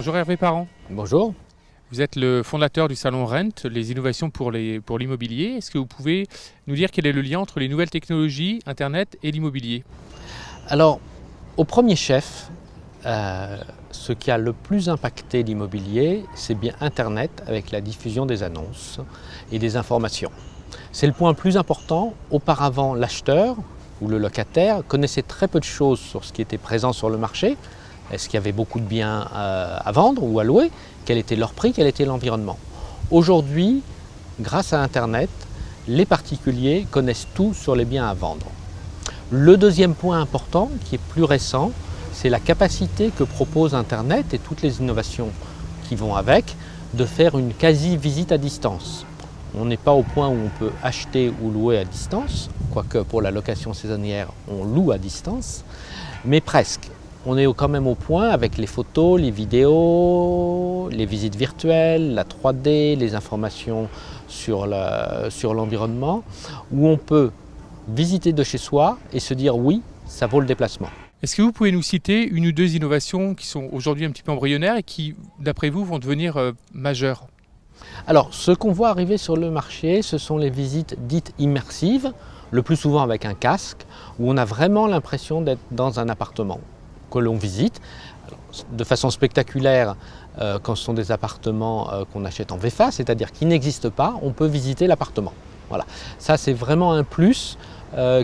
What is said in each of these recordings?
Bonjour Hervé Parent. Bonjour. Vous êtes le fondateur du salon Rent, les innovations pour l'immobilier. Est-ce que vous pouvez nous dire quel est le lien entre les nouvelles technologies, Internet et l'immobilier? Alors, au premier chef, ce qui a le plus impacté l'immobilier, c'est bien Internet avec la diffusion des annonces et des informations. C'est le point le plus important. Auparavant, l'acheteur ou le locataire connaissait très peu de choses sur ce qui était présent sur le marché. Est-ce qu'il y avait beaucoup de biens à vendre ou à louer? Quel était leur prix? Quel était l'environnement? Aujourd'hui, grâce à Internet, les particuliers connaissent tout sur les biens à vendre. Le deuxième point important, qui est plus récent, c'est la capacité que propose Internet et toutes les innovations qui vont avec, de faire une quasi-visite à distance. On n'est pas au point où on peut acheter ou louer à distance, quoique pour la location saisonnière, on loue à distance, mais presque. On est quand même au point avec les photos, les vidéos, les visites virtuelles, la 3D, les informations sur l'environnement, où on peut visiter de chez soi et se dire oui, ça vaut le déplacement. Est-ce que vous pouvez nous citer une ou deux innovations qui sont aujourd'hui un petit peu embryonnaires et qui, d'après vous, vont devenir majeures? Alors, ce qu'on voit arriver sur le marché, ce sont les visites dites immersives, le plus souvent avec un casque, où on a vraiment l'impression d'être dans un appartement que l'on visite de façon spectaculaire. Quand ce sont des appartements qu'on achète en VFA, c'est-à-dire qui n'existent pas, on peut visiter l'appartement. Voilà. Ça, c'est vraiment un plus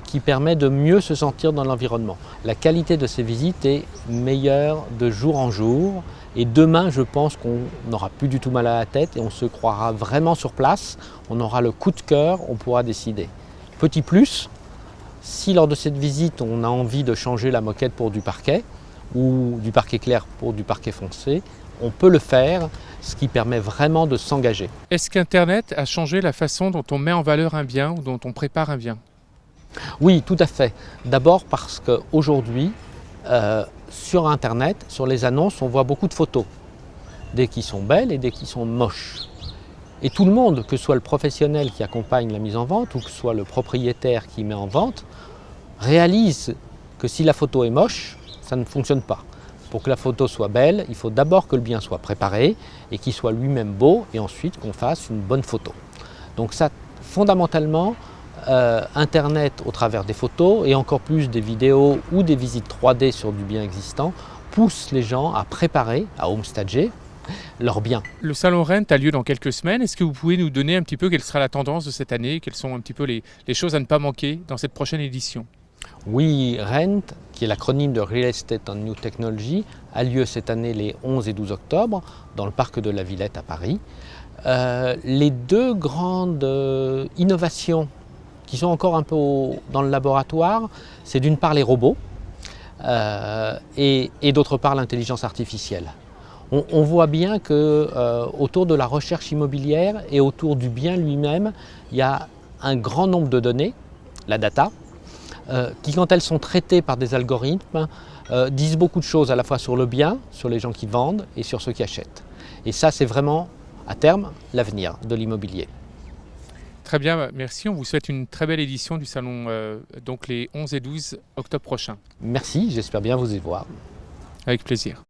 qui permet de mieux se sentir dans l'environnement. La qualité de ces visites est meilleure de jour en jour. Et demain, je pense qu'on n'aura plus du tout mal à la tête et on se croira vraiment sur place. On aura le coup de cœur, on pourra décider. Petit plus, si lors de cette visite, on a envie de changer la moquette pour du parquet ou du parquet clair pour du parquet foncé, on peut le faire, ce qui permet vraiment de s'engager. Est-ce qu'Internet a changé la façon dont on met en valeur un bien ou dont on prépare un bien? Oui, tout à fait. D'abord parce qu'aujourd'hui, sur Internet, sur les annonces, on voit beaucoup de photos, des qui sont belles et des qui sont moches. Et tout le monde, que ce soit le professionnel qui accompagne la mise en vente ou que ce soit le propriétaire qui met en vente, réalise que si la photo est moche, ça ne fonctionne pas. Pour que la photo soit belle, il faut d'abord que le bien soit préparé et qu'il soit lui-même beau et ensuite qu'on fasse une bonne photo. Donc ça, fondamentalement, Internet au travers des photos et encore plus des vidéos ou des visites 3D sur du bien existant pousse les gens à préparer, à homestager leurs biens. Le salon Rent a lieu dans quelques semaines. Est-ce que vous pouvez nous donner un petit peu quelle sera la tendance de cette année? Quelles sont un petit peu les choses à ne pas manquer dans cette prochaine édition? Oui, Rent, qui est l'acronyme de Real Estate and New Technology, a lieu cette année les 11 et 12 octobre dans le parc de la Villette à Paris. Les deux grandes innovations qui sont encore un peu dans le laboratoire, c'est d'une part les robots et d'autre part l'intelligence artificielle. On voit bien qu'autour de la recherche immobilière et autour du bien lui-même, il y a un grand nombre de données, la data, qui quand elles sont traitées par des algorithmes, disent beaucoup de choses à la fois sur le bien, sur les gens qui vendent et sur ceux qui achètent. Et ça, c'est vraiment, à terme, l'avenir de l'immobilier. Très bien, merci. On vous souhaite une très belle édition du salon, donc les 11 et 12 octobre prochains. Merci, j'espère bien vous y voir. Avec plaisir.